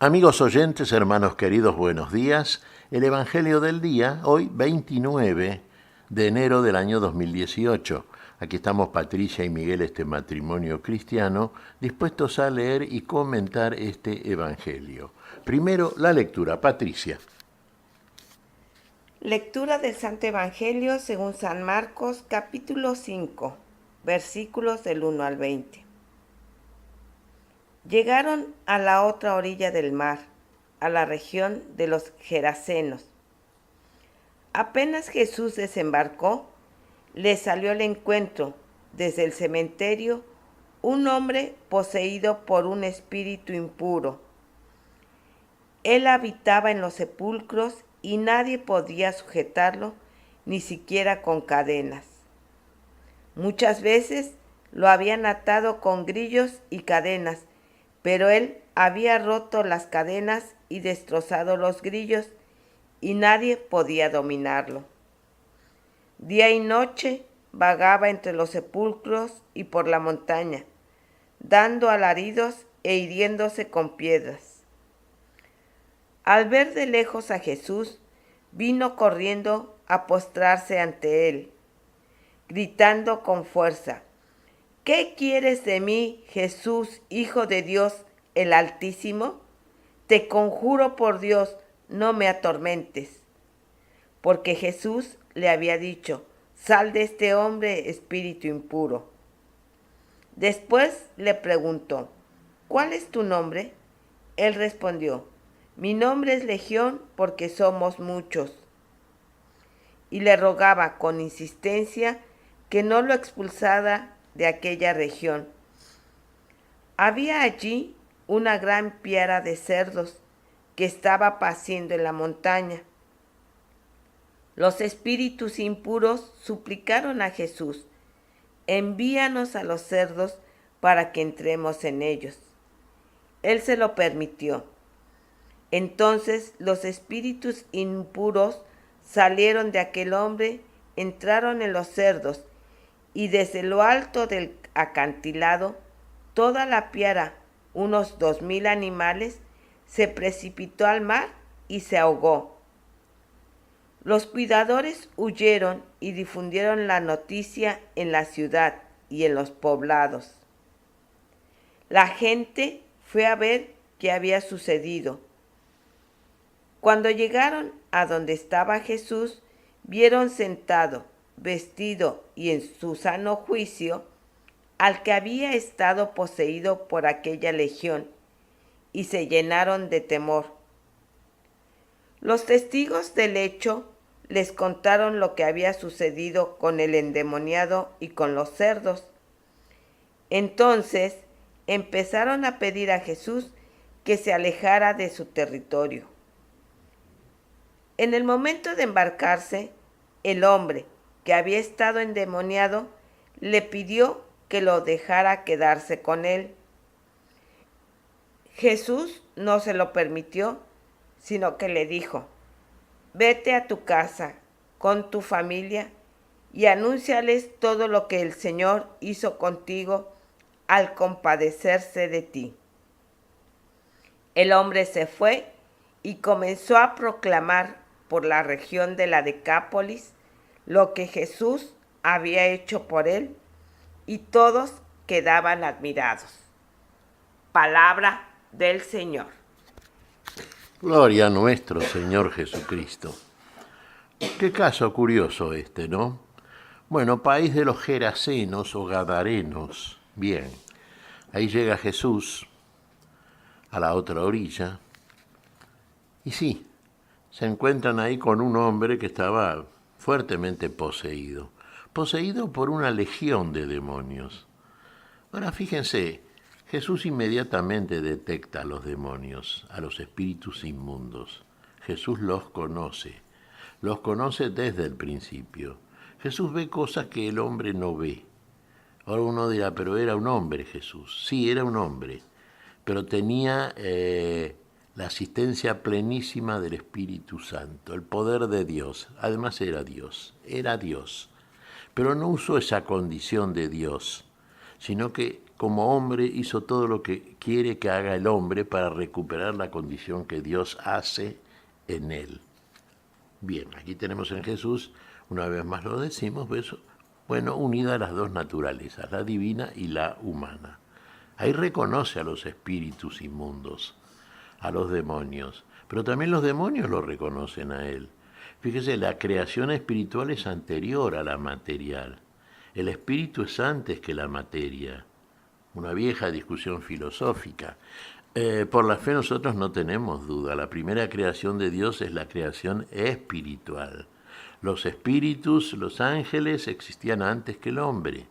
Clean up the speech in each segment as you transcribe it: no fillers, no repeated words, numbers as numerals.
Amigos oyentes, hermanos queridos, buenos días. El Evangelio del día, hoy 29 de enero del año 2018. Aquí estamos Patricia y Miguel, este matrimonio cristiano, dispuestos a leer y comentar este Evangelio. Primero, la lectura. Patricia. Lectura del Santo Evangelio según San Marcos, capítulo 5, versículos del 1 al 20. Llegaron a la otra orilla del mar, a la región de los Gerasenos. Apenas Jesús desembarcó, le salió al encuentro, desde el cementerio, un hombre poseído por un espíritu impuro. Él habitaba en los sepulcros y nadie podía sujetarlo, ni siquiera con cadenas. Muchas veces lo habían atado con grillos y cadenas, pero él había roto las cadenas y destrozado los grillos, y nadie podía dominarlo. Día y noche vagaba entre los sepulcros y por la montaña, dando alaridos e hiriéndose con piedras. Al ver de lejos a Jesús, vino corriendo a postrarse ante él, gritando con fuerza: ¿Qué quieres de mí, Jesús, Hijo de Dios, el Altísimo? Te conjuro por Dios, no me atormentes. Porque Jesús le había dicho: sal de este hombre, espíritu impuro. Después le preguntó: ¿cuál es tu nombre? Él respondió: mi nombre es Legión, porque somos muchos. Y le rogaba con insistencia que no lo expulsara de aquella región. Había allí una gran piara de cerdos que estaba paciendo en la montaña. Los espíritus impuros suplicaron a Jesús: envíanos a los cerdos para que entremos en ellos. Él se lo permitió. Entonces los espíritus impuros salieron de aquel hombre, entraron en los cerdos, y desde lo alto del acantilado, toda la piara, unos 2,000 animales, se precipitó al mar y se ahogó. Los cuidadores huyeron y difundieron la noticia en la ciudad y en los poblados. La gente fue a ver qué había sucedido. Cuando llegaron a donde estaba Jesús, vieron sentado, vestido y en su sano juicio, al que había estado poseído por aquella legión, y se llenaron de temor. Los testigos del hecho les contaron lo que había sucedido con el endemoniado y con los cerdos. Entonces empezaron a pedir a Jesús que se alejara de su territorio. En el momento de embarcarse, el hombre que había estado endemoniado le pidió que lo dejara quedarse con él. Jesús no se lo permitió, sino que le dijo: vete a tu casa con tu familia y anúnciales todo lo que el Señor hizo contigo al compadecerse de ti. El hombre se fue y comenzó a proclamar por la región de la Decápolis lo que Jesús había hecho por él, y todos quedaban admirados. Palabra del Señor. Gloria a nuestro Señor Jesucristo. Qué caso curioso este, ¿no? Bueno, país de los Gerasenos o Gadarenos. Bien, ahí llega Jesús a la otra orilla. Y sí, se encuentran ahí con un hombre que estaba fuertemente poseído por una legión de demonios. Ahora fíjense, Jesús inmediatamente detecta a los demonios, a los espíritus inmundos. Jesús los conoce desde el principio. Jesús ve cosas que el hombre no ve. Ahora uno dirá, pero era un hombre Jesús. Sí, era un hombre, pero tenía la asistencia plenísima del Espíritu Santo, el poder de Dios. Además era Dios, pero no usó esa condición de Dios, sino que como hombre hizo todo lo que quiere que haga el hombre para recuperar la condición que Dios hace en él. Bien, aquí tenemos en Jesús, una vez más lo decimos, bueno, unida a las dos naturalezas, la divina y la humana. Ahí reconoce a los espíritus inmundos, a los demonios, pero también los demonios lo reconocen a él. Fíjese, la creación espiritual es anterior a la material. El espíritu es antes que la materia. Una vieja discusión filosófica. Por la fe nosotros no tenemos duda. La primera creación de Dios es la creación espiritual. Los espíritus, los ángeles, existían antes que el hombre.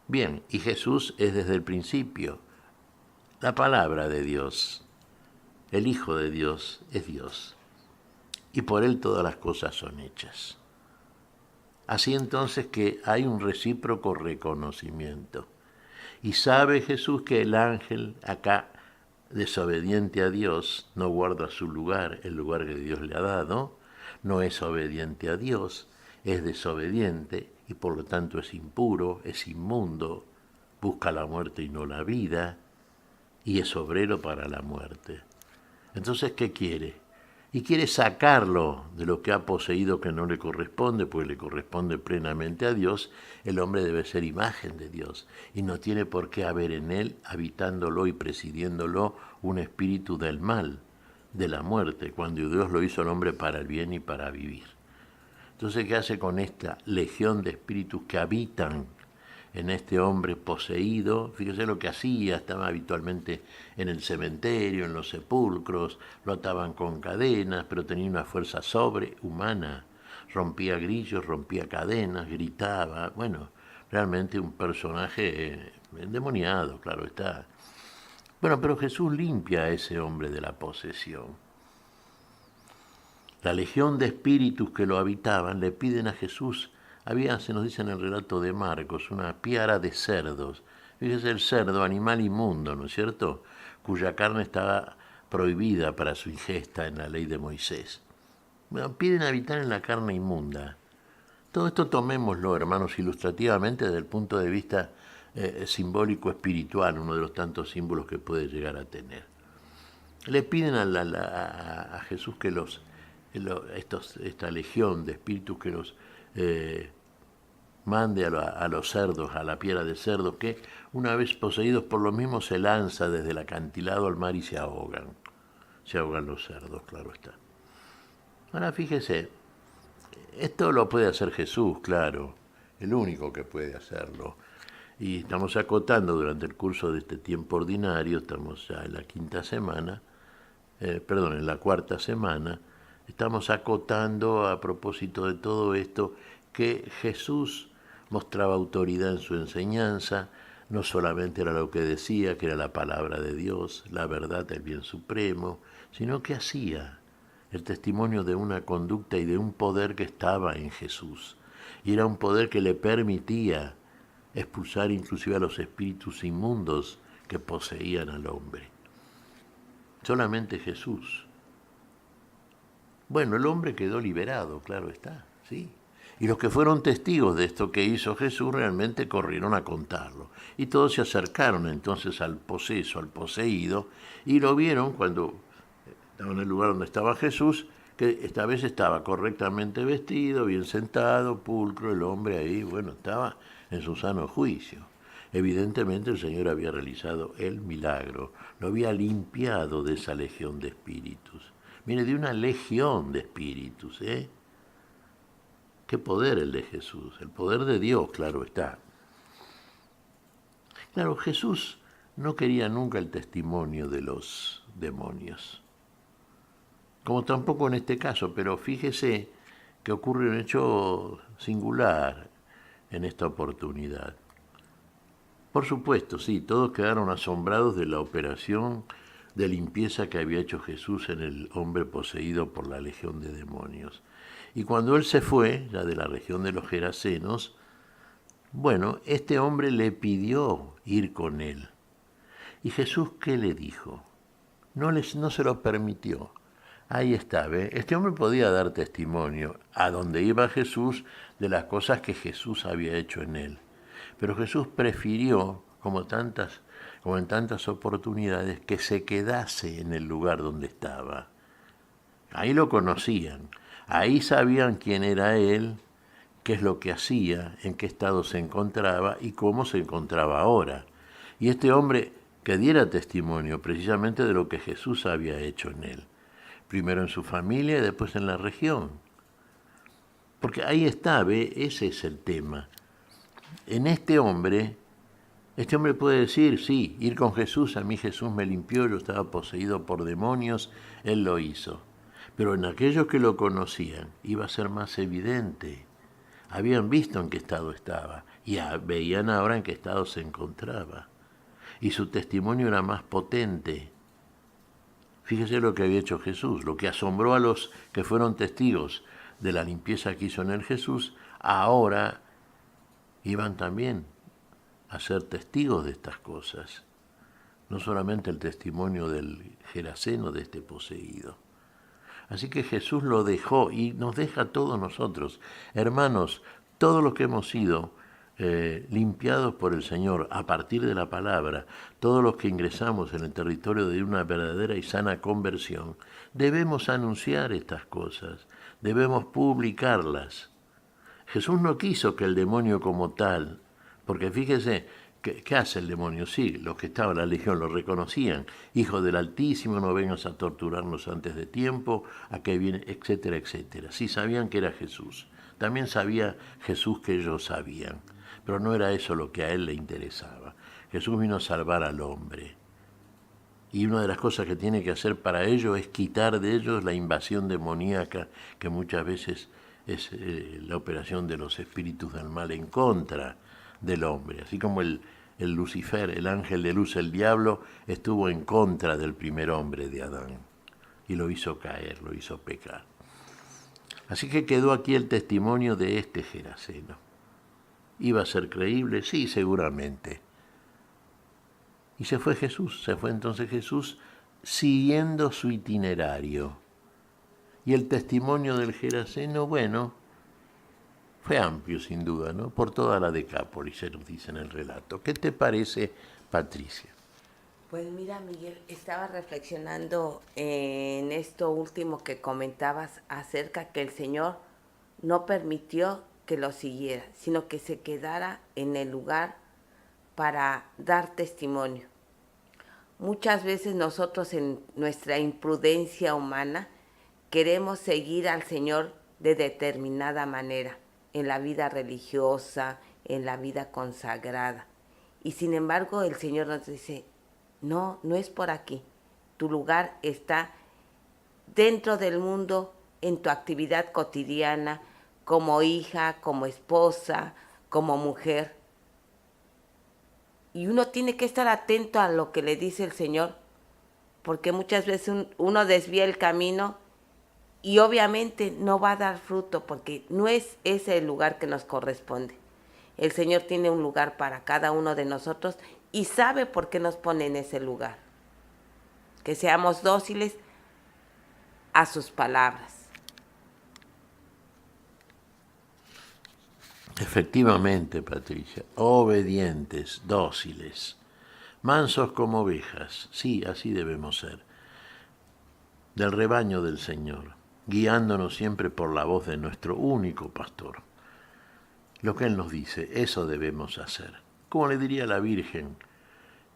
Bien, y Jesús es desde el principio. La palabra de Dios, el Hijo de Dios, es Dios. Y por Él todas las cosas son hechas. Así entonces que hay un recíproco reconocimiento. Y sabe Jesús que el ángel, acá desobediente a Dios, no guarda su lugar, el lugar que Dios le ha dado, no es obediente a Dios, es desobediente y por lo tanto es impuro, es inmundo, busca la muerte y no la vida, y es obrero para la muerte. Entonces, ¿qué quiere? Y quiere sacarlo de lo que ha poseído que no le corresponde, pues le corresponde plenamente a Dios. El hombre debe ser imagen de Dios y no tiene por qué haber en él, habitándolo y presidiéndolo, un espíritu del mal, de la muerte, cuando Dios lo hizo al hombre para el bien y para vivir. Entonces, ¿qué hace con esta legión de espíritus que habitan en este hombre poseído? Fíjese lo que hacía, estaba habitualmente en el cementerio, en los sepulcros, lo ataban con cadenas, pero tenía una fuerza sobrehumana, rompía grillos, rompía cadenas, gritaba, bueno, realmente un personaje endemoniado, claro está. Bueno, pero Jesús limpia a ese hombre de la posesión. La legión de espíritus que lo habitaban le piden a Jesús. Había, se nos dice en el relato de Marcos, una piara de cerdos. Fíjese el cerdo, animal inmundo, ¿no es cierto?, cuya carne estaba prohibida para su ingesta en la ley de Moisés. Bueno, piden habitar en la carne inmunda. Todo esto tomémoslo, hermanos, ilustrativamente desde el punto de vista simbólico espiritual, uno de los tantos símbolos que puede llegar a tener. Le piden a Jesús que esta legión de espíritus que los mande a los cerdos, a la piara de cerdo, que una vez poseídos por lo mismo se lanza desde el acantilado al mar y se ahogan. Se ahogan los cerdos, claro está. Ahora fíjese, esto lo puede hacer Jesús, claro, el único que puede hacerlo. Y estamos acotando durante el curso de este tiempo ordinario, estamos ya en la en la cuarta semana, estamos acotando a propósito de todo esto que Jesús mostraba autoridad en su enseñanza, no solamente era lo que decía, que era la palabra de Dios, la verdad del bien supremo, sino que hacía el testimonio de una conducta y de un poder que estaba en Jesús. Y era un poder que le permitía expulsar inclusive a los espíritus inmundos que poseían al hombre. Solamente Jesús. Bueno, el hombre quedó liberado, claro está, ¿sí? Y los que fueron testigos de esto que hizo Jesús realmente corrieron a contarlo. Y todos se acercaron entonces al poseso, al poseído, y lo vieron cuando estaba en el lugar donde estaba Jesús, que esta vez estaba correctamente vestido, bien sentado, pulcro, el hombre ahí, bueno, estaba en su sano juicio. Evidentemente el Señor había realizado el milagro, lo había limpiado de esa legión de espíritus. Mire, de una legión de espíritus, ¿eh? Qué poder el de Jesús, el poder de Dios, claro está. Claro, Jesús no quería nunca el testimonio de los demonios, como tampoco en este caso, pero fíjese que ocurre un hecho singular en esta oportunidad. Por supuesto, sí, todos quedaron asombrados de la operación de limpieza que había hecho Jesús en el hombre poseído por la legión de demonios. Y cuando él se fue, ya de la región de los Gerasenos, bueno, este hombre le pidió ir con él. ¿Y Jesús qué le dijo? No se lo permitió. Ahí está, ¿ve? Este hombre podía dar testimonio a donde iba Jesús de las cosas que Jesús había hecho en él. Pero Jesús prefirió como en tantas oportunidades, que se quedase en el lugar donde estaba. Ahí lo conocían, ahí sabían quién era él, qué es lo que hacía, en qué estado se encontraba y cómo se encontraba ahora. Y este hombre que diera testimonio precisamente de lo que Jesús había hecho en él, primero en su familia y después en la región. Porque ahí está, ¿ve? Ese es el tema. En este hombre puede decir, sí, ir con Jesús, a mí Jesús me limpió, yo estaba poseído por demonios, él lo hizo. Pero en aquellos que lo conocían iba a ser más evidente. Habían visto en qué estado estaba y veían ahora en qué estado se encontraba. Y su testimonio era más potente. Fíjese lo que había hecho Jesús, lo que asombró a los que fueron testigos de la limpieza que hizo en él Jesús, ahora iban también a ser testigos de estas cosas. No solamente el testimonio del Geraseno, de este poseído. Así que Jesús lo dejó y nos deja a todos nosotros. Hermanos, todos los que hemos sido limpiados por el Señor a partir de la palabra, todos los que ingresamos en el territorio de una verdadera y sana conversión, debemos anunciar estas cosas, debemos publicarlas. Jesús no quiso que el demonio como tal, porque fíjese, ¿qué hace el demonio? Sí, los que estaban en la legión lo reconocían. Hijo del Altísimo, no vengas a torturarnos antes de tiempo, a que viene, etcétera, etcétera. Sí, sabían que era Jesús. También sabía Jesús que ellos sabían. Pero no era eso lo que a él le interesaba. Jesús vino a salvar al hombre. Y una de las cosas que tiene que hacer para ello es quitar de ellos la invasión demoníaca, que muchas veces es la operación de los espíritus del mal en contra del hombre. Así como el Lucifer, el ángel de luz, el diablo, estuvo en contra del primer hombre de Adán y lo hizo caer, lo hizo pecar. Así que quedó aquí el testimonio de este Geraseno. ¿Iba a ser creíble? Sí, seguramente. Y se fue entonces Jesús siguiendo su itinerario. Y el testimonio del Geraseno, bueno, fue amplio sin duda, ¿no? Por toda la Decápolis, se nos dice en el relato. ¿Qué te parece, Patricia? Pues mira, Miguel, estaba reflexionando en esto último que comentabas acerca que el Señor no permitió que lo siguiera, sino que se quedara en el lugar para dar testimonio. Muchas veces nosotros en nuestra imprudencia humana queremos seguir al Señor de determinada manera, en la vida religiosa, en la vida consagrada. Y sin embargo el Señor nos dice, no, no es por aquí. Tu lugar está dentro del mundo, en tu actividad cotidiana, como hija, como esposa, como mujer. Y uno tiene que estar atento a lo que le dice el Señor, porque muchas veces uno desvía el camino y obviamente no va a dar fruto, porque no es ese el lugar que nos corresponde. El Señor tiene un lugar para cada uno de nosotros y sabe por qué nos pone en ese lugar. Que seamos dóciles a sus palabras. Efectivamente, Patricia, obedientes, dóciles, mansos como ovejas, sí, así debemos ser, del rebaño del Señor, guiándonos siempre por la voz de nuestro único pastor. Lo que Él nos dice, eso debemos hacer. Como le diría la Virgen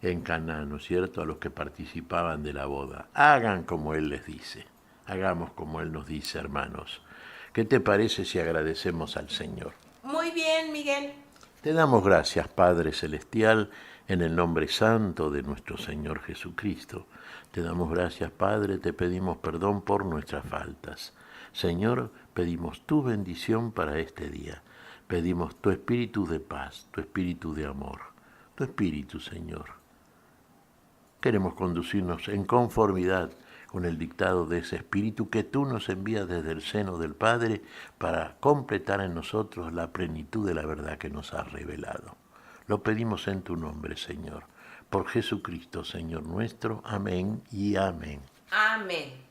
en Caná, ¿no es cierto?, a los que participaban de la boda. Hagan como Él les dice, hagamos como Él nos dice, hermanos. ¿Qué te parece si agradecemos al Señor? Muy bien, Miguel. Te damos gracias, Padre Celestial, en el nombre santo de nuestro Señor Jesucristo. Te damos gracias, Padre, te pedimos perdón por nuestras faltas. Señor, pedimos tu bendición para este día. Pedimos tu espíritu de paz, tu espíritu de amor, tu espíritu, Señor. Queremos conducirnos en conformidad con el dictado de ese espíritu que tú nos envías desde el seno del Padre para completar en nosotros la plenitud de la verdad que nos has revelado. Lo pedimos en tu nombre, Señor. Por Jesucristo, Señor nuestro. Amén y amén. Amén.